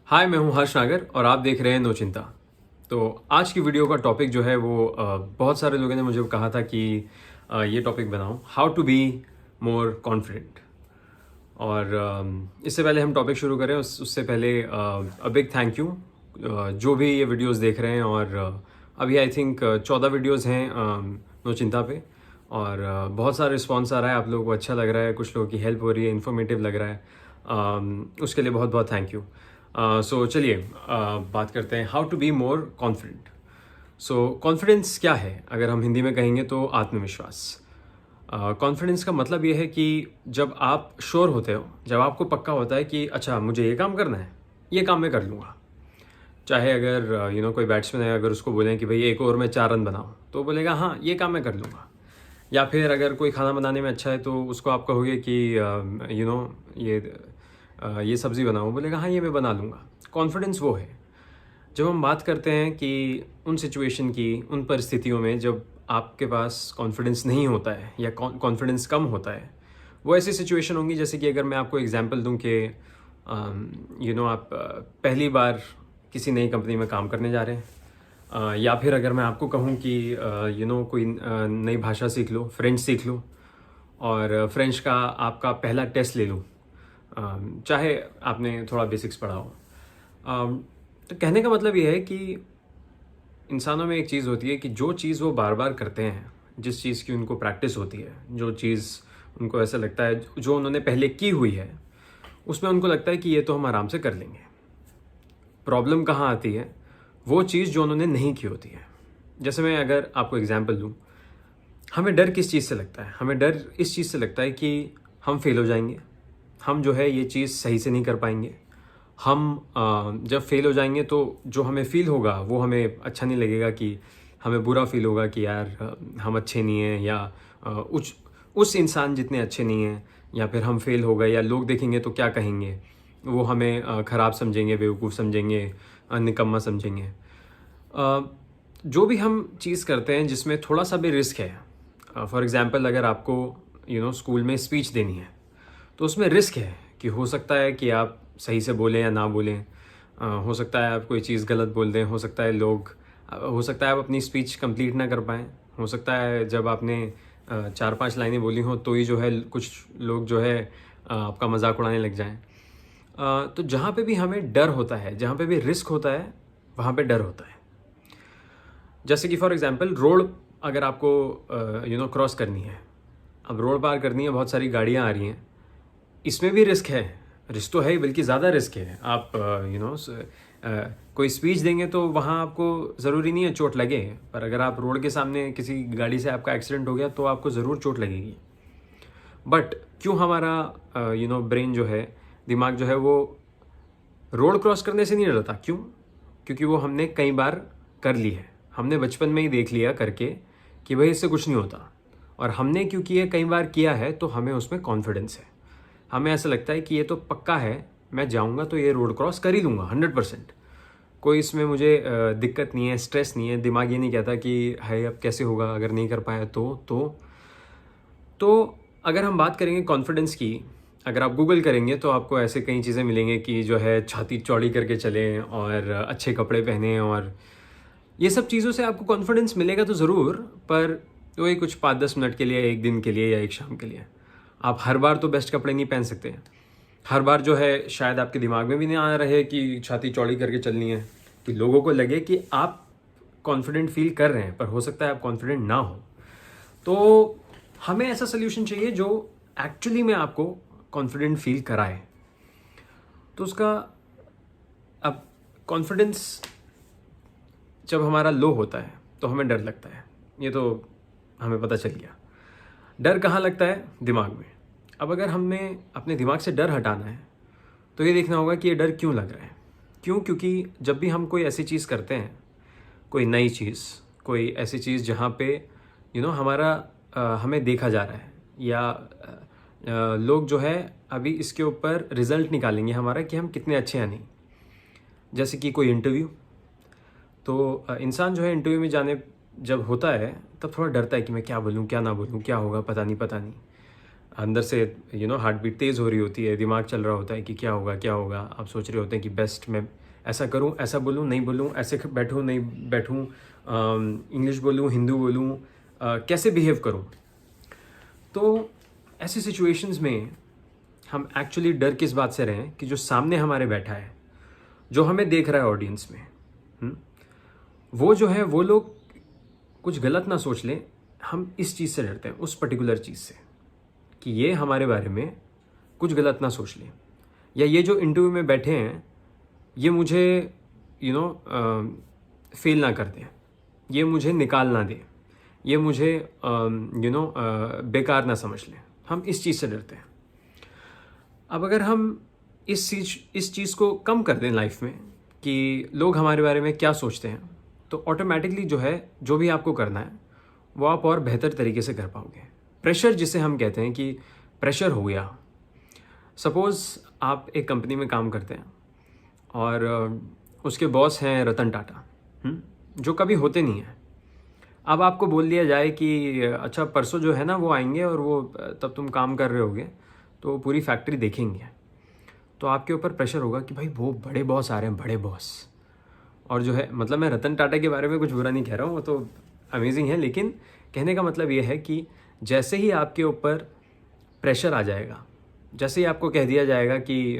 हाय, मैं हूं हर्ष नागर और आप देख रहे हैं नो चिंता। तो आज की वीडियो का टॉपिक जो है वो बहुत सारे लोगों ने मुझे कहा था कि ये टॉपिक बनाओ, how to be more confident. और इससे पहले हम टॉपिक शुरू करें उससे पहले अ बिग थैंक यू जो भी ये वीडियोस देख रहे हैं। और अभी आई थिंक 14 वीडियोस हैं नो चिंता पे। और बहुत सारा रिस्पॉन्स आ रहा है, आप लोगों को अच्छा लग रहा है, कुछ लोगों की हेल्प हो रही है, इन्फॉर्मेटिव लग रहा है। उसके लिए बहुत बहुत थैंक यू। सो चलिए बात करते हैं how to be more confident. So confidence क्या है, अगर हम हिंदी में कहेंगे तो आत्मविश्वास। कॉन्फिडेंस का मतलब ये है कि जब आप श्योर होते हो, जब आपको पक्का होता है कि अच्छा मुझे ये काम करना है, ये काम मैं कर लूँगा। चाहे अगर कोई बैट्समैन है, अगर उसको बोलें कि भाई एक ओवर में 4 रन बनाओ, तो बोलेगा हाँ ये काम मैं कर लूँगा। या फिर अगर कोई खाना बनाने में अच्छा है तो उसको आप कहोगे कि ये सब्ज़ी बनाओ, बोलेगा हाँ ये मैं बना लूँगा। कॉन्फिडेंस वो है। जब हम बात करते हैं कि उन सिचुएशन की, उन परिस्थितियों में जब आपके पास कॉन्फिडेंस नहीं होता है या कॉन्फिडेंस कम होता है, वो ऐसी सिचुएशन होंगी जैसे कि अगर मैं आपको एग्जांपल दूं कि आप पहली बार किसी नई कंपनी में काम करने जा रहे हैं। या फिर अगर मैं आपको कहूं कि कोई नई भाषा सीख लो, फ्रेंच सीख लो, और फ्रेंच का आपका पहला टेस्ट ले लो, चाहे आपने थोड़ा बेसिक्स पढ़ा हो। तो कहने का मतलब ये है कि इंसानों में एक चीज़ होती है कि जो चीज़ वो बार बार करते हैं, जिस चीज़ की उनको प्रैक्टिस होती है, जो चीज़ उनको ऐसा लगता है जो उन्होंने पहले की हुई है, उसमें उनको लगता है कि ये तो हम आराम से कर लेंगे। प्रॉब्लम कहाँ आती है, वो चीज़ जो उन्होंने नहीं की होती है। जैसे मैं अगर आपको एग्जांपल दूँ, हमें डर किस चीज़ से लगता है? हमें डर इस चीज़ से लगता है कि हम फेल हो जाएंगे, हम जो है ये चीज़ सही से नहीं कर पाएंगे। हम जब फेल हो जाएंगे तो जो हमें फील होगा वो हमें अच्छा नहीं लगेगा, कि हमें बुरा फील होगा कि यार हम अच्छे नहीं हैं, या उस इंसान जितने अच्छे नहीं हैं, या फिर हम फेल हो गए, या लोग देखेंगे तो क्या कहेंगे, वो हमें ख़राब समझेंगे, बेवकूफ़ समझेंगे, निकम्मा समझेंगे। जो भी हम चीज़ करते हैं जिसमें थोड़ा सा भी रिस्क है, फॉर एग्ज़ाम्पल अगर आपको स्कूल में स्पीच देनी है, तो उसमें रिस्क है कि हो सकता है कि आप सही से बोलें या ना बोलें। हो सकता है आप कोई चीज़ गलत बोल दें, हो सकता है हो सकता है आप अपनी स्पीच कंप्लीट ना कर पाएँ। हो सकता है जब आपने 4-5 लाइनें बोली हों तो ही जो है कुछ लोग जो है आपका मजाक उड़ाने लग जाएं। तो जहाँ पे भी हमें डर होता है, जहाँ पे भी रिस्क होता है, वहाँ पे डर होता है। जैसे कि फॉर एग्जांपल रोड अगर आपको क्रॉस करनी है, अब रोड पार करनी है, बहुत सारी गाड़ियाँ आ रही हैं, इसमें भी रिस्क है। रिस्क तो है ही, बल्कि ज़्यादा रिस्क है। आप कोई स्पीच देंगे तो वहाँ आपको ज़रूरी नहीं है चोट लगे, पर अगर आप रोड के सामने किसी गाड़ी से आपका एक्सीडेंट हो गया तो आपको ज़रूर चोट लगेगी। बट क्यों हमारा ब्रेन जो है, दिमाग जो है, वो रोड क्रॉस करने से नहीं डरता? क्यों? क्योंकि वो हमने कई बार कर ली है। हमने बचपन में ही देख लिया करके कि भाई इससे कुछ नहीं होता, और हमने क्योंकि ये कई बार किया है तो हमें उसमें कॉन्फिडेंस है। हमें ऐसा लगता है कि ये तो पक्का है, मैं जाऊंगा तो ये रोड क्रॉस कर ही लूँगा 100%। कोई इसमें मुझे दिक्कत नहीं है, स्ट्रेस नहीं है। दिमाग ये नहीं कहता कि हाय अब कैसे होगा अगर नहीं कर पाया तो अगर हम बात करेंगे कॉन्फिडेंस की, अगर आप गूगल करेंगे तो आपको ऐसे कई चीज़ें मिलेंगे कि जो है छाती चौड़ी करके चलें और अच्छे कपड़े पहने, और ये सब चीज़ों से आपको कॉन्फिडेंस मिलेगा तो ज़रूर, पर वही कुछ 5-10 मिनट के लिए, एक दिन के लिए या एक शाम के लिए। आप हर बार तो बेस्ट कपड़े नहीं पहन सकते। हर बार जो है शायद आपके दिमाग में भी नहीं आ रहे कि छाती चौड़ी करके चलनी है, कि लोगों को लगे कि आप कॉन्फिडेंट फील कर रहे हैं, पर हो सकता है आप कॉन्फिडेंट ना हो। तो हमें ऐसा सोल्यूशन चाहिए जो एक्चुअली में आपको कॉन्फिडेंट फील कराए। तो उसका, अब कॉन्फिडेंस जब हमारा लो होता है तो हमें डर लगता है, ये तो हमें पता चल गया। डर कहाँ लगता है? दिमाग में। अब अगर हमें अपने दिमाग से डर हटाना है तो ये देखना होगा कि ये डर क्यों लग रहा है। क्यों? क्योंकि जब भी हम कोई ऐसी चीज़ करते हैं, कोई नई चीज़, कोई ऐसी चीज़ जहाँ पे हमारा हमें देखा जा रहा है, या लोग जो है अभी इसके ऊपर रिजल्ट निकालेंगे हमारा कि हम कितने अच्छे हैं नहीं। जैसे कि कोई इंटरव्यू, तो इंसान जो है इंटरव्यू में जाने जब होता है तब थोड़ा डरता है कि मैं क्या बोलूँ क्या ना बोलूँ, क्या होगा पता नहीं। अंदर से हार्ट बीट तेज़ हो रही होती है, दिमाग चल रहा होता है कि क्या होगा क्या होगा। आप सोच रहे होते हैं कि बेस्ट मैं ऐसा करूं, ऐसा बोलूं, नहीं बोलूं, ऐसे बैठूं, नहीं बैठूं, इंग्लिश बोलूं, हिंदी बोलूं, कैसे बिहेव करूं। तो ऐसी सिचुएशंस में हम एक्चुअली डर किस बात से रहें कि जो सामने हमारे बैठा है, जो हमें देख रहा है ऑडियंस में, वो जो है वो लोग कुछ गलत ना सोच लें। हम इस चीज़ से डरते हैं, उस पर्टिकुलर चीज़ से, कि ये हमारे बारे में कुछ गलत ना सोच लें, या ये जो इंटरव्यू में बैठे हैं ये मुझे फेल ना कर दें, ये मुझे निकाल ना दें, ये मुझे बेकार ना समझ लें। हम इस चीज़ से डरते हैं। अब अगर हम इस चीज़ को कम कर दें लाइफ में कि लोग हमारे बारे में क्या सोचते हैं, तो ऑटोमेटिकली जो है जो भी आपको करना है वो आप और बेहतर तरीके से कर पाओगे। प्रेशर जिसे हम कहते हैं कि प्रेशर हो गया, सपोज़ आप एक कंपनी में काम करते हैं और उसके बॉस हैं रतन टाटा, जो कभी होते नहीं हैं। अब आपको बोल दिया जाए कि अच्छा परसों जो है ना वो आएंगे और वो तब तुम काम कर रहे होगे तो पूरी फैक्ट्री देखेंगे, तो आपके ऊपर प्रेशर होगा कि भाई वो बड़े बॉस आ रहे हैं, बड़े बॉस। और जो है, मतलब मैं रतन टाटा के बारे में कुछ बुरा नहीं कह रहा हूँ, वो तो अमेजिंग है, लेकिन कहने का मतलब ये है कि जैसे ही आपके ऊपर प्रेशर आ जाएगा, जैसे ही आपको कह दिया जाएगा कि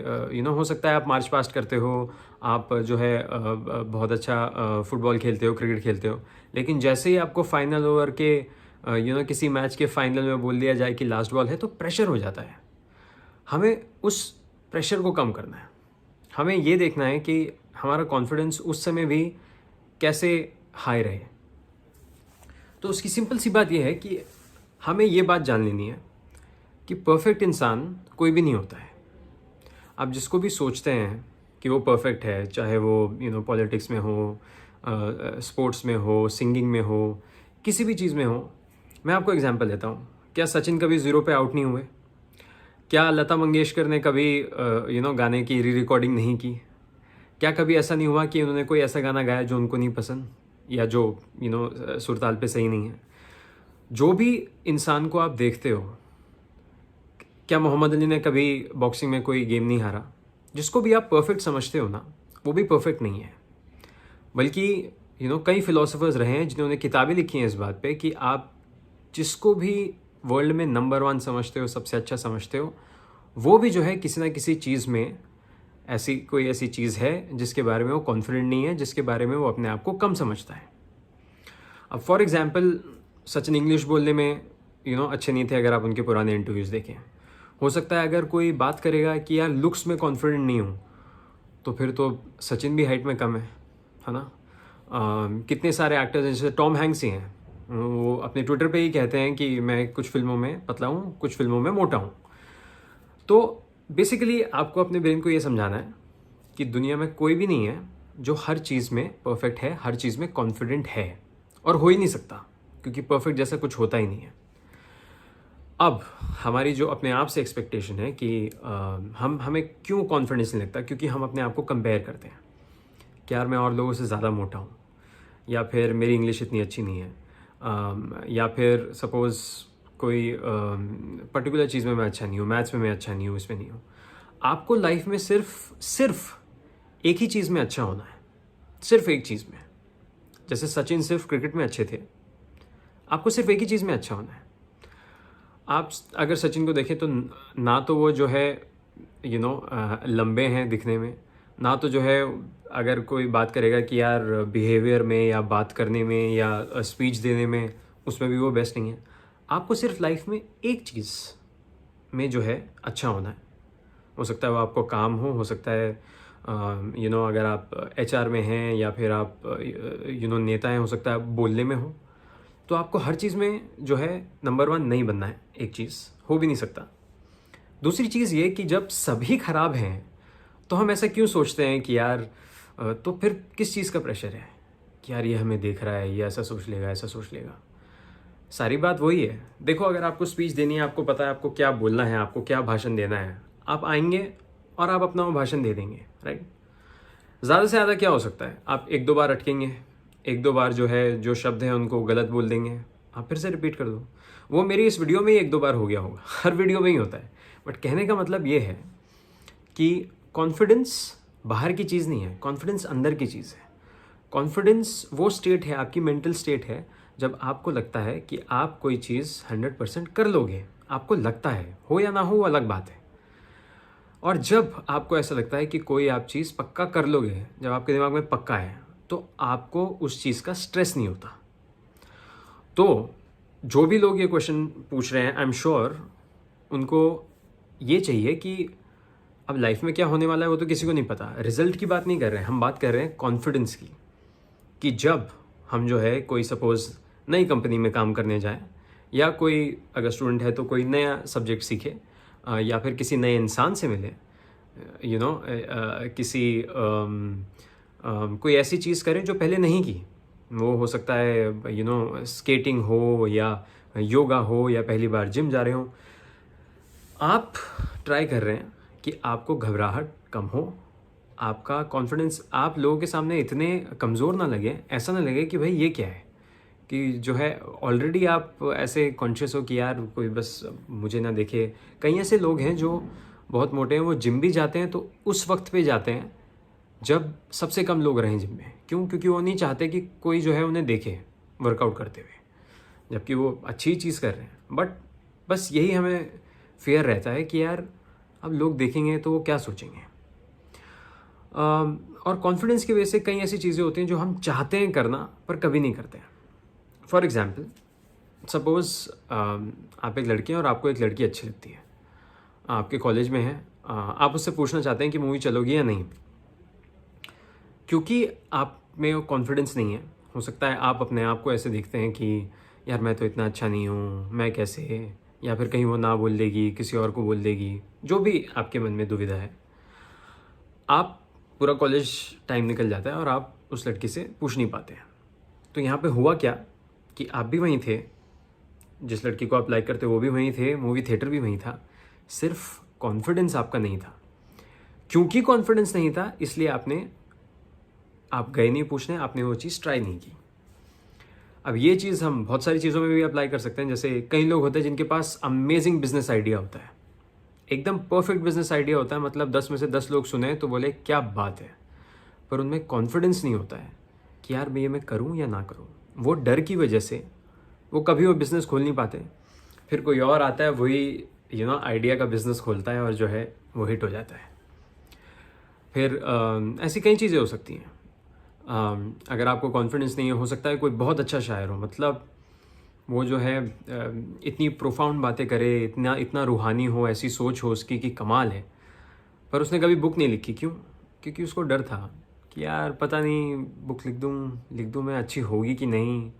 हो सकता है आप मार्च पास्ट करते हो, आप जो है बहुत अच्छा फुटबॉल खेलते हो, क्रिकेट खेलते हो, लेकिन जैसे ही आपको फाइनल ओवर के किसी मैच के फाइनल में बोल दिया जाए कि लास्ट बॉल है, तो प्रेशर हो जाता है। हमें उस प्रेशर को कम करना है। हमें ये देखना है कि हमारा कॉन्फिडेंस उस समय भी कैसे हाई रहे। तो उसकी सिंपल सी बात यह है कि हमें ये बात जान लेनी है कि परफेक्ट इंसान कोई भी नहीं होता है। आप जिसको भी सोचते हैं कि वो परफेक्ट है, चाहे वो पॉलिटिक्स में हो, स्पोर्ट्स में हो, सिंगिंग में हो, किसी भी चीज़ में हो। मैं आपको एग्जांपल देता हूँ। क्या सचिन कभी 0 पे आउट नहीं हुए? क्या लता मंगेशकर ने कभी गाने की री रिकॉर्डिंग नहीं की? क्या कभी ऐसा नहीं हुआ कि उन्होंने कोई ऐसा गाना गाया जो उनको नहीं पसंद, या जो सुरताल पे सही नहीं है? जो भी इंसान को आप देखते हो, क्या मोहम्मद अली ने कभी बॉक्सिंग में कोई गेम नहीं हारा? जिसको भी आप परफेक्ट समझते हो ना, वो भी परफेक्ट नहीं है। बल्कि कई फिलोसोफर्स रहे हैं जिन्होंने किताबें लिखी हैं इस बात पे कि आप जिसको भी वर्ल्ड में नंबर 1 समझते हो, सबसे अच्छा समझते हो, वो भी जो है किसी ना किसी चीज़ में कोई ऐसी चीज़ है जिसके बारे में वो कॉन्फिडेंट नहीं है, जिसके बारे में वो अपने आप को कम समझता है। अब फॉर एग्जांपल, सचिन इंग्लिश बोलने में अच्छे नहीं थे। अगर आप उनके पुराने इंटरव्यूज़ देखें, हो सकता है अगर कोई बात करेगा कि यार लुक्स में कॉन्फिडेंट नहीं हूँ, तो फिर तो सचिन भी हाइट में कम है ना। कितने सारे एक्टर्स हैं, जैसे टॉम हैंक्स ही हैं, वो अपने ट्विटर पे ही कहते हैं कि मैं कुछ फिल्मों में पतला हूँ, कुछ फिल्मों में मोटा हूँ। तो बेसिकली आपको अपने ब्रेन को ये समझाना है कि दुनिया में कोई भी नहीं है जो हर चीज़ में परफेक्ट है, हर चीज़ में कॉन्फिडेंट है, और हो ही नहीं सकता, क्योंकि परफेक्ट जैसा कुछ होता ही नहीं है। अब हमारी जो अपने आप से एक्सपेक्टेशन है कि हमें क्यों कॉन्फिडेंस नहीं लगता, क्योंकि हम अपने आप को कंपेयर करते हैं कि यार मैं और लोगों से ज़्यादा मोटा हूँ, या फिर मेरी इंग्लिश इतनी अच्छी नहीं है, या फिर सपोज़ कोई पर्टिकुलर चीज़ में मैं अच्छा नहीं हूँ, मैथ्स में मैं अच्छा नहीं हूँ, इसमें नहीं हूँ। आपको लाइफ में सिर्फ एक ही चीज़ में अच्छा होना है, सिर्फ एक चीज़ में। जैसे सचिन सिर्फ क्रिकेट में अच्छे थे, आपको सिर्फ एक ही चीज़ में अच्छा होना है। आप अगर सचिन को देखें तो ना तो वो जो है लंबे हैं दिखने में, ना तो जो है अगर कोई बात करेगा कि यार बिहेवियर में या बात करने में या स्पीच देने में, उसमें भी वो बेस्ट नहीं है। आपको सिर्फ लाइफ में एक चीज़ में जो है अच्छा होना है। हो सकता है वो आपको काम हो सकता है अगर आप HR में हैं, या फिर आप नेता हैं, हो सकता है आप बोलने में हो। तो आपको हर चीज़ में जो है नंबर 1 नहीं बनना है, एक चीज़ हो भी नहीं सकता। दूसरी चीज़ ये कि जब सभी खराब हैं तो हम ऐसा क्यों सोचते हैं कि यार तो फिर किस चीज़ का प्रेशर है कि यार ये हमें देख रहा है, ये ऐसा सोच लेगा, ऐसा सोच लेगा। सारी बात वही है। देखो, अगर आपको स्पीच देनी है, आपको पता है आपको क्या बोलना है, आपको क्या भाषण देना है, आप आएंगे और आप अपना वो भाषण दे देंगे, राइट। ज़्यादा से ज़्यादा क्या हो सकता है, आप 1-2 बार अटकेंगे, 1-2 बार जो है जो शब्द हैं उनको गलत बोल देंगे, आप फिर से रिपीट कर दो। वो मेरी इस वीडियो में ही 1-2 बार हो गया होगा, हर वीडियो में ही होता है। बट कहने का मतलब ये है कि कॉन्फिडेंस बाहर की चीज़ नहीं है, कॉन्फिडेंस अंदर की चीज़ है। कॉन्फिडेंस वो स्टेट है, आपकी मेंटल स्टेट है, जब आपको लगता है कि आप कोई चीज़ 100% कर लोगे। आपको लगता है, हो या ना हो वो अलग बात है। और जब आपको ऐसा लगता है कि कोई आप चीज़ पक्का कर लोगे, जब आपके दिमाग में पक्का है, तो आपको उस चीज़ का स्ट्रेस नहीं होता। तो जो भी लोग ये क्वेश्चन पूछ रहे हैं, आई एम श्योर उनको ये चाहिए कि अब लाइफ में क्या होने वाला है वो तो किसी को नहीं पता। रिजल्ट की बात नहीं कर रहे हैं, हम बात कर रहे हैं कॉन्फिडेंस की, कि जब हम जो है कोई सपोज़ नई कंपनी में काम करने जाएं, या कोई अगर स्टूडेंट है तो कोई नया सब्जेक्ट सीखे, या फिर किसी नए इंसान से मिले, किसी कोई ऐसी चीज़ करें जो पहले नहीं की। वो हो सकता है स्केटिंग हो, या योगा हो, या पहली बार जिम जा रहे हो। आप ट्राई कर रहे हैं कि आपको घबराहट कम हो, आपका कॉन्फिडेंस, आप लोगों के सामने इतने कमज़ोर ना लगे, ऐसा ना लगे कि भाई ये क्या है, कि जो है ऑलरेडी आप ऐसे कॉन्शियस हो कि यार कोई बस मुझे ना देखे। कई ऐसे लोग हैं जो बहुत मोटे हैं, वो जिम भी जाते हैं तो उस वक्त पे जाते हैं जब सबसे कम लोग रहें जिम में। क्यों? क्योंकि वो नहीं चाहते कि कोई जो है उन्हें देखे वर्कआउट करते हुए, जबकि वो अच्छी चीज़ कर रहे हैं। बट बस यही हमें फेयर रहता है कि यार अब लोग देखेंगे तो वो क्या सोचेंगे। और कॉन्फिडेंस की वजह से कई ऐसी चीज़ें होती हैं जो हम चाहते हैं करना पर कभी नहीं करते हैं। फॉर एग्ज़ाम्पल, सपोज़ आप एक लड़के हैं और आपको एक लड़की अच्छी लगती है, आपके कॉलेज में है, आप उससे पूछना चाहते हैं कि मूवी चलोगी या नहीं। क्योंकि आप में कॉन्फिडेंस नहीं है, हो सकता है आप अपने आप को ऐसे देखते हैं कि यार मैं तो इतना अच्छा नहीं हूँ, मैं कैसे, या फिर कहीं वो ना बोल देगी, किसी और को बोल देगी, जो भी आपके मन में दुविधा है। आप पूरा कॉलेज टाइम निकल जाता है और आप उस लड़की से पूछ नहीं पाते हैं। तो यहाँ पे हुआ क्या कि आप भी वहीं थे, जिस लड़की को आप लाइक करते वो भी वहीं थे, मूवी थिएटर भी वहीं था, सिर्फ कॉन्फिडेंस आपका नहीं था। क्योंकि कॉन्फिडेंस नहीं था इसलिए आप गए नहीं पूछने, आपने वो चीज़ ट्राई नहीं की। अब ये चीज़ हम बहुत सारी चीज़ों में भी अप्लाई कर सकते हैं। जैसे कई लोग होते हैं जिनके पास अमेजिंग बिजनेस आइडिया होता है, एकदम परफेक्ट बिजनेस आइडिया होता है, मतलब 10 में से 10 लोग सुने तो बोले क्या बात है, पर उनमें कॉन्फिडेंस नहीं होता है कि यार मैं करूं या ना करूं। वो डर की वजह से वो कभी वो बिज़नेस खोल नहीं पाते। फिर कोई और आता है, वही आइडिया का बिज़नेस खोलता है और जो है वो हिट हो जाता है। फिर ऐसी कई चीज़ें हो सकती हैं। अगर आपको कॉन्फिडेंस नहीं है, हो सकता है कोई बहुत अच्छा शायर हो, मतलब वो जो है इतनी प्रोफाउंड बातें करे, इतना रूहानी हो, ऐसी सोच हो उसकी कि कमाल है, पर उसने कभी बुक नहीं लिखी। क्यों? क्योंकि उसको डर था कि यार पता नहीं बुक लिख दूँ मैं, अच्छी होगी कि नहीं,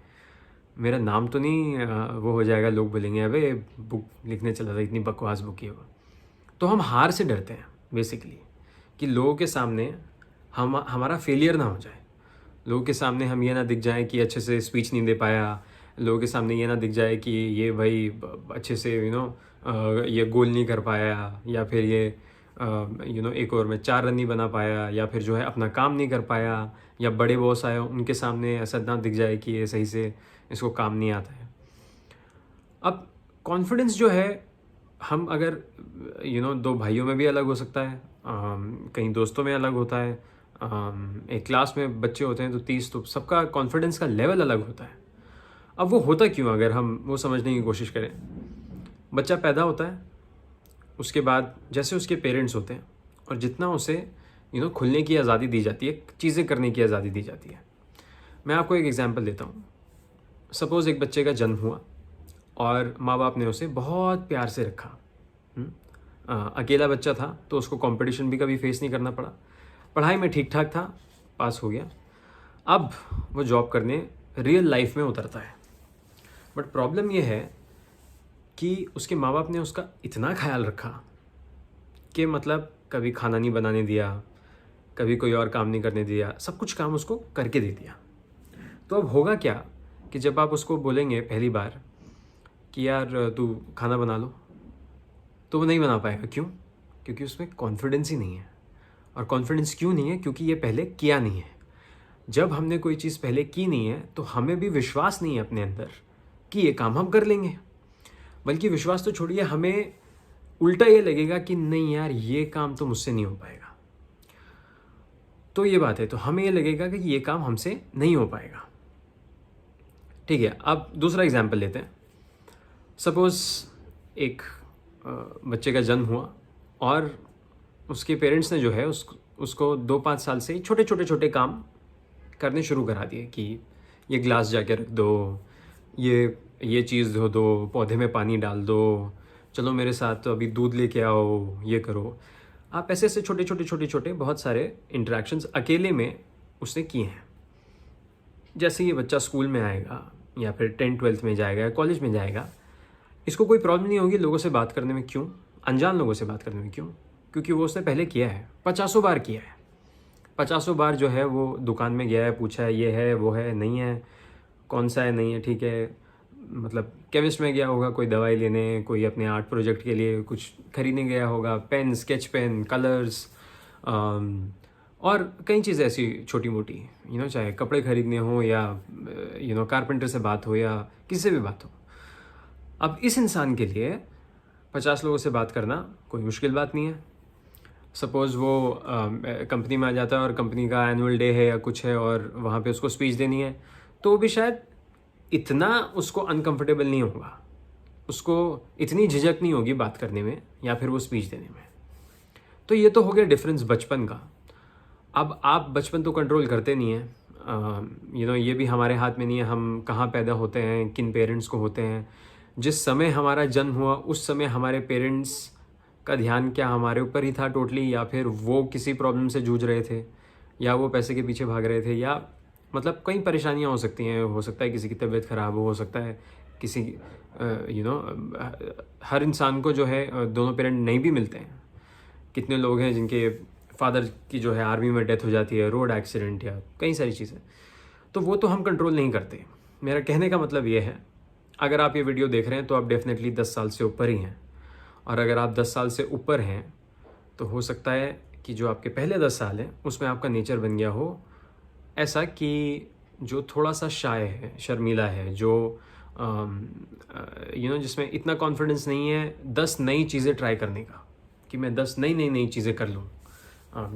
मेरा नाम तो नहीं वो हो जाएगा, लोग बोलेंगे अबे बुक लिखने चला था, इतनी बकवास बुक है वो। तो हम हार से डरते हैं बेसिकली, कि लोगों के सामने हमारा फेलियर ना हो जाए, लोगों के सामने हम ये ना दिख जाए कि अच्छे से स्पीच नहीं दे पाया, लोगों के सामने ये ना दिख जाए कि ये भाई अच्छे से ये गोल नहीं कर पाया, या फिर ये एक ओवर में 4 रन नहीं बना पाया, या फिर जो है अपना काम नहीं कर पाया, या बड़े बॉस आए उनके सामने ऐसा ना दिख जाए कि ये सही से इसको काम नहीं आता है। अब कॉन्फिडेंस जो है, हम अगर दो भाइयों में भी अलग हो सकता है, कहीं दोस्तों में अलग होता है, एक क्लास में बच्चे होते हैं तो 30, तो सबका कॉन्फिडेंस का लेवल अलग होता है। अब वो होता क्यों, अगर हम वो समझने की कोशिश करें। बच्चा पैदा होता है, उसके बाद जैसे उसके पेरेंट्स होते हैं, और जितना उसे खुलने की आज़ादी दी जाती है, चीज़ें करने की आज़ादी दी जाती है। मैं आपको एक एग्जांपल देता हूँ। सपोज़ एक बच्चे का जन्म हुआ और माँ बाप ने उसे बहुत प्यार से रखा। अकेला बच्चा था तो उसको कंपटीशन भी कभी फेस नहीं करना पड़ा, पढ़ाई में ठीक ठाक था, पास हो गया। अब वो जॉब करने रियल लाइफ में उतरता है, बट प्रॉब्लम ये है कि उसके माँ बाप ने उसका इतना ख्याल रखा कि मतलब कभी खाना नहीं बनाने दिया, कभी कोई और काम नहीं करने दिया, सब कुछ काम उसको करके दे दिया। तो अब होगा क्या कि जब आप उसको बोलेंगे पहली बार कि यार तू खाना बना लो, तो वो नहीं बना पाएगा। क्यों? क्योंकि उसमें कॉन्फिडेंस ही नहीं है। और कॉन्फिडेंस क्यों नहीं है? क्योंकि ये पहले किया नहीं है। जब हमने कोई चीज़ पहले की नहीं है तो हमें भी विश्वास नहीं है अपने अंदर कि ये काम हम कर लेंगे, बल्कि विश्वास तो छोड़िए, हमें उल्टा ये लगेगा कि नहीं यार ये काम तो मुझसे नहीं हो पाएगा। तो ये बात है, तो हमें ये लगेगा कि ये काम हमसे नहीं हो पाएगा। ठीक है, अब दूसरा एग्जाम्पल लेते हैं। सपोज़ एक बच्चे का जन्म हुआ और उसके पेरेंट्स ने जो है उसको 2-5 साल से छोटे छोटे छोटे काम करने शुरू करा दिए कि ये ग्लास जाके रख दो, ये चीज़ धो दो, पौधे में पानी डाल दो, चलो मेरे साथ तो अभी दूध लेके आओ, ये करो। आप ऐसे ऐसे छोटे छोटे बहुत सारे इंटरेक्शंस अकेले में उसने किए हैं। जैसे ये बच्चा स्कूल में आएगा या फिर 10th-12th में जाएगा या कॉलेज में जाएगा, इसको कोई प्रॉब्लम नहीं होगी लोगों से बात करने में। क्यों? अनजान लोगों से बात करने में। क्यों? क्योंकि वो उसने पहले किया है, 50 बार किया है। 50 बार जो है वो दुकान में गया है, पूछा है ये है वो है नहीं है, कौन सा है नहीं है, ठीक है। मतलब केमिस्ट में गया होगा कोई दवाई लेने, कोई अपने आर्ट प्रोजेक्ट के लिए कुछ खरीदने गया होगा, पेन, स्केच पेन, कलर्स, और कई चीज़ें ऐसी छोटी मोटी, चाहे कपड़े खरीदने हो या कारपेंटर से बात हो या किसी से भी बात हो। अब इस इंसान के लिए 50 लोगों से बात करना कोई मुश्किल बात नहीं है। सपोज़ वो कंपनी में आ जाता है और कंपनी का एनुअल डे है या कुछ है और वहाँ पे उसको स्पीच देनी है, तो भी शायद इतना उसको अनकंफर्टेबल नहीं होगा, उसको इतनी झिझक नहीं होगी बात करने में या फिर वो स्पीच देने में। तो ये तो हो गया डिफरेंस बचपन का। अब आप बचपन तो कंट्रोल करते नहीं हैं, ये भी हमारे हाथ में नहीं है हम कहाँ पैदा होते हैं, किन पेरेंट्स को होते हैं। जिस समय हमारा जन्म हुआ उस समय हमारे पेरेंट्स का ध्यान क्या हमारे ऊपर ही था टोटली, या फिर वो किसी प्रॉब्लम से जूझ रहे थे, या वो पैसे के पीछे भाग रहे थे, या मतलब कई परेशानियां हो सकती हैं। हो सकता है किसी की तबीयत ख़राब हो सकता है किसी हर इंसान को जो है दोनों पेरेंट नहीं भी मिलते हैं। कितने लोग हैं जिनके फादर की जो है आर्मी में डेथ हो जाती है, रोड एक्सीडेंट या कई सारी चीज़ें, तो वो तो हम कंट्रोल नहीं करते। मेरा कहने का मतलब ये है, अगर आप ये वीडियो देख रहे हैं तो आप डेफिनेटली 10 साल से ऊपर ही हैं, और अगर आप 10 साल से ऊपर हैं तो हो सकता है कि जो आपके पहले 10 साल हैं उसमें आपका नेचर बन गया हो ऐसा कि जो थोड़ा सा शाय है, शर्मीला है, जो जिसमें इतना कॉन्फिडेंस नहीं है 10 नई चीज़ें ट्राई करने का, कि मैं 10 नई चीज़ें कर लूँ।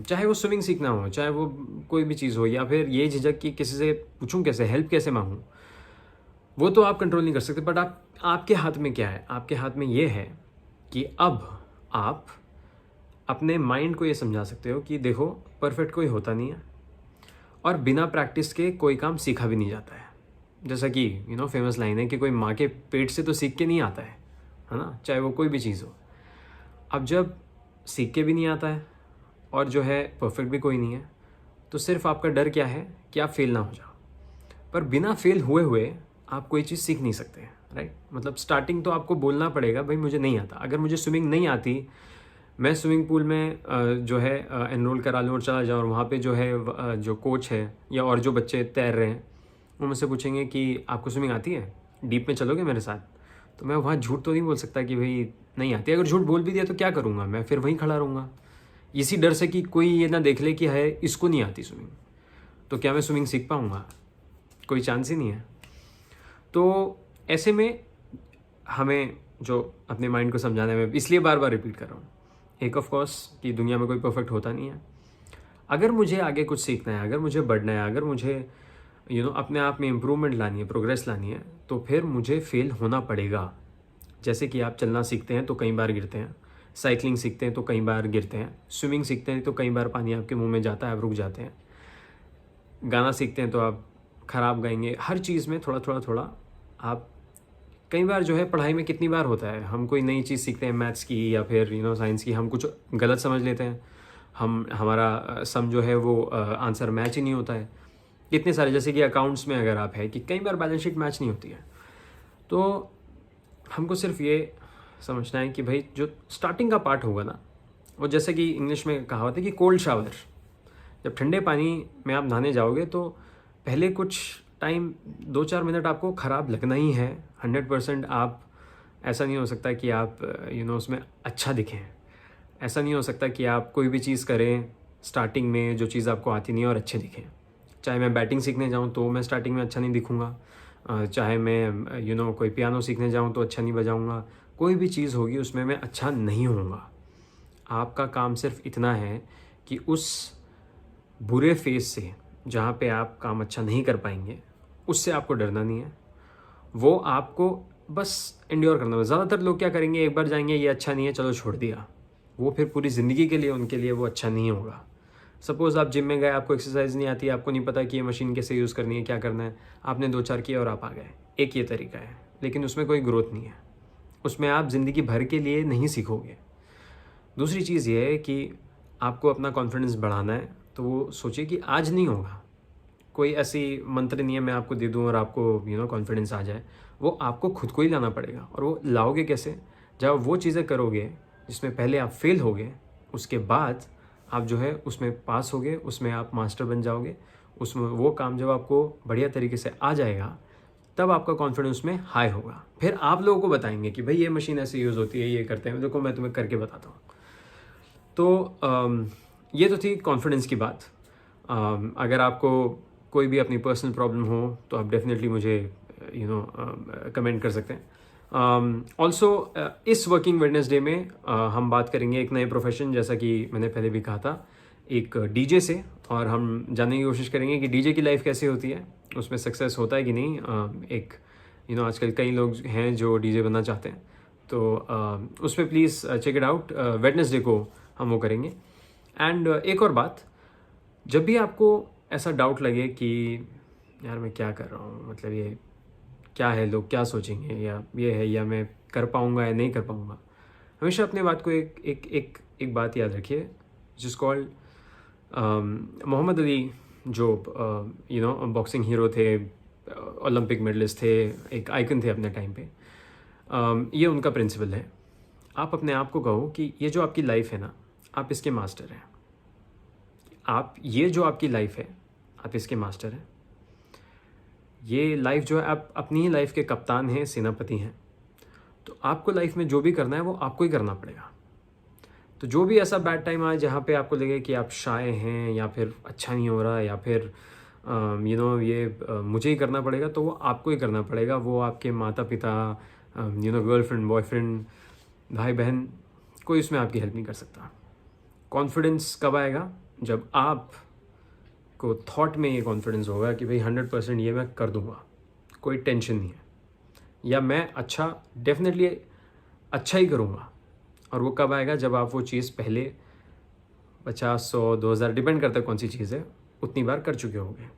चाहे वो स्विमिंग सीखना हो, चाहे वो कोई भी चीज़ हो, या फिर ये झिझक कि किसी से पूछूं कैसे, हेल्प कैसे मांगूं, वो तो आप कंट्रोल नहीं कर सकते। बट आपके हाथ में क्या है? आपके हाथ में ये है कि अब आप अपने माइंड को ये समझा सकते हो कि देखो परफेक्ट कोई होता नहीं है, और बिना प्रैक्टिस के कोई काम सीखा भी नहीं जाता है। जैसा कि फेमस लाइन है कि कोई माँ के पेट से तो सीख के नहीं आता है ना, चाहे वो कोई भी चीज़ हो। अब जब सीख के भी नहीं आता है और जो है परफेक्ट भी कोई नहीं है, तो सिर्फ आपका डर क्या है कि आप फेल ना हो जाओ। पर बिना फेल हुए आप कोई चीज़ सीख नहीं सकते, राइट? मतलब स्टार्टिंग तो आपको बोलना पड़ेगा भाई मुझे नहीं आता। अगर मुझे स्विमिंग नहीं आती, मैं स्विमिंग पूल में जो है एनरोल करा लूँ और चला जाऊँ, और वहाँ पे जो है जो कोच है या और जो बच्चे तैर रहे हैं वो मुझसे पूछेंगे कि आपको स्विमिंग आती है, डीप में चलोगे मेरे साथ? तो मैं वहाँ झूठ तो नहीं बोल सकता कि भाई नहीं आती। अगर झूठ बोल भी दिया तो क्या करूँगा, मैं फिर वहीं खड़ा रहूँगा इसी डर से कि कोई ये ना देख ले कि है इसको नहीं आती स्विमिंग। तो क्या मैं स्विमिंग सीख पाऊँगा? कोई चांस ही नहीं है। तो ऐसे में हमें जो अपने माइंड को समझाने में, इसलिए बार बार रिपीट कर रहा हूँ, एक ऑफ कोर्स कि दुनिया में कोई परफेक्ट होता नहीं है। अगर मुझे आगे कुछ सीखना है, अगर मुझे बढ़ना है, अगर मुझे अपने आप में इम्प्रूवमेंट लानी है, प्रोग्रेस लानी है, तो फिर मुझे फेल होना पड़ेगा। जैसे कि आप चलना सीखते हैं तो कई बार गिरते हैं, साइकिलिंग सीखते हैं तो कई बार गिरते हैं, स्विमिंग सीखते हैं तो कई बार पानी आपके मुंह में जाता है, आप रुक जाते हैं, गाना सीखते हैं तो आप ख़राब गाएंगे। हर चीज़ में थोड़ा आप, कई बार जो है पढ़ाई में कितनी बार होता है, हम कोई नई चीज़ सीखते हैं मैथ्स की या फिर साइंस की, हम कुछ गलत समझ लेते हैं, हमारा सम जो है वो आंसर मैच ही नहीं होता है। इतने सारे, जैसे कि अकाउंट्स में अगर आप है कि कई बार बैलेंस शीट मैच नहीं होती है। तो हमको सिर्फ ये समझना है कि भाई जो स्टार्टिंग का पार्ट होगा ना, वो जैसे कि इंग्लिश में कहावत है कि कोल्ड शावर, जब ठंडे पानी में आप नहाने जाओगे तो पहले कुछ टाइम 2-4 मिनट आपको ख़राब लगना ही है। 100% आप, ऐसा नहीं हो सकता कि आप उसमें अच्छा दिखें। ऐसा नहीं हो सकता कि आप कोई भी चीज़ करें स्टार्टिंग में जो चीज़ आपको आती नहीं है और अच्छे दिखें। चाहे मैं बैटिंग सीखने जाऊं तो मैं स्टार्टिंग में अच्छा नहीं दिखूंगा, चाहे मैं कोई पियानो सीखने जाऊँ तो अच्छा नहीं बजाऊँगा, कोई भी चीज़ होगी उसमें मैं अच्छा नहीं होऊंगा। आपका काम सिर्फ इतना है कि उस बुरे फेज़ से जहाँ पे आप काम अच्छा नहीं कर पाएंगे, उससे आपको डरना नहीं है। वो आपको बस एंड्योर करना है। ज़्यादातर लोग क्या करेंगे, एक बार जाएंगे ये अच्छा नहीं है चलो छोड़ दिया, वो फिर पूरी ज़िंदगी के लिए उनके लिए वो अच्छा नहीं होगा। सपोज़ आप जिम में गए, आपको एक्सरसाइज नहीं आती, आपको नहीं पता कि ये मशीन कैसे यूज़ करनी है, क्या करना है, आपने 2-4 किए और आप आ गए, एक ये तरीका है, लेकिन उसमें कोई ग्रोथ नहीं है, उसमें आप ज़िंदगी भर के लिए नहीं सीखोगे। दूसरी चीज़ ये है कि आपको अपना कॉन्फिडेंस बढ़ाना है, तो वो सोचिए कि आज नहीं होगा, कोई ऐसी मंत्र नहीं है मैं आपको दे दूँ और आपको कॉन्फिडेंस आ जाए। वो आपको खुद को ही लाना पड़ेगा। और वो लाओगे कैसे? जब वो चीज़ें करोगे जिसमें पहले आप फेल होगे, उसके बाद आप जो है उसमें पास होगे, उसमें आप मास्टर बन जाओगे, उसमें वो काम जब आपको बढ़िया तरीके से आ जाएगा, तब आपका कॉन्फिडेंस में हाई होगा। फिर आप लोगों को बताएंगे कि भाई ये मशीन ऐसे यूज़ होती है, ये करते हैं, देखो मैं तुम्हें करके बताता हूँ। तो ये तो थी कॉन्फिडेंस की बात। अगर आपको कोई भी अपनी पर्सनल प्रॉब्लम हो तो आप डेफिनेटली मुझे कमेंट कर सकते हैं। ऑल्सो इस वर्किंग वेडनेसडे में हम बात करेंगे एक नए प्रोफेशन, जैसा कि मैंने पहले भी कहा था, एक डीजे से, और हम जानने की कोशिश करेंगे कि डीजे की लाइफ कैसी होती है, उसमें सक्सेस होता है कि नहीं। एक आजकल कई लोग हैं जो डीजे बनना चाहते हैं, तो उस पर please check it out. Wednesday को हम वो करेंगे। एंड एक और बात, जब भी आपको ऐसा डाउट लगे कि यार मैं क्या कर रहा हूँ, मतलब ये क्या है, लोग क्या सोचेंगे, या ये है, या मैं कर पाऊँगा या नहीं कर पाऊँगा, हमेशा अपने बात को एक बात याद रखिए, जिस कॉल्ड मोहम्मद अली, जो बॉक्सिंग हीरो थे, ओलंपिक मेडलिस्ट थे, एक आइकन थे अपने टाइम पे। ये उनका प्रिंसिपल है, आप अपने आप को कहो कि ये जो आपकी लाइफ है ना, आप इसके मास्टर हैं। ये जो आपकी लाइफ है, आप इसके मास्टर हैं। ये लाइफ जो है, आप अपनी ही लाइफ के कप्तान हैं, सेनापति हैं। तो आपको लाइफ में जो भी करना है वो आपको ही करना पड़ेगा। तो जो भी ऐसा बैड टाइम आए जहाँ पे आपको लगे कि आप शाय हैं, या फिर अच्छा नहीं हो रहा, या फिर मुझे ही करना पड़ेगा, तो वो आपको ही करना पड़ेगा। वो आपके माता पिता, गर्लफ्रेंड, बॉयफ्रेंड, भाई बहन, कोई उसमें आपकी हेल्प नहीं कर सकता। कॉन्फिडेंस कब आएगा? जब आप को थॉट में ये कॉन्फिडेंस होगा कि भाई 100% ये मैं कर दूंगा, कोई टेंशन नहीं है, या मैं डेफिनेटली अच्छा ही करूँगा। और वो कब आएगा? जब आप वो चीज़ पहले 50, 100, 2000, डिपेंड करता है कौन सी चीज़ है, उतनी बार कर चुके होंगे।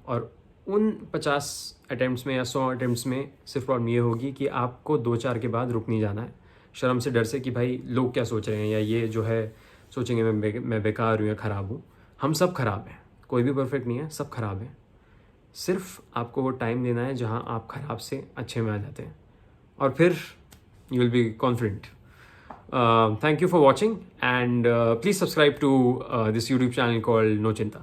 और उन 50 अटैम्प्ट्स में या 100 अटैम्प्ट्स में सिर्फ प्रॉब्लम ये होगी कि आपको 2-4 के बाद रुक नहीं जाना है, शर्म से, डर से कि भाई लोग क्या सोच रहे हैं, या ये जो है सोचेंगे मैं बेकार हूँ या ख़राब हूँ। हम सब ख़राब हैं, कोई भी परफेक्ट नहीं है, सब ख़राब हैं। सिर्फ आपको वो टाइम देना है जहाँ आप ख़राब से अच्छे में आ जाते हैं, और फिर you will be confident. Thank you for watching, and please subscribe to this YouTube channel called No Chinta.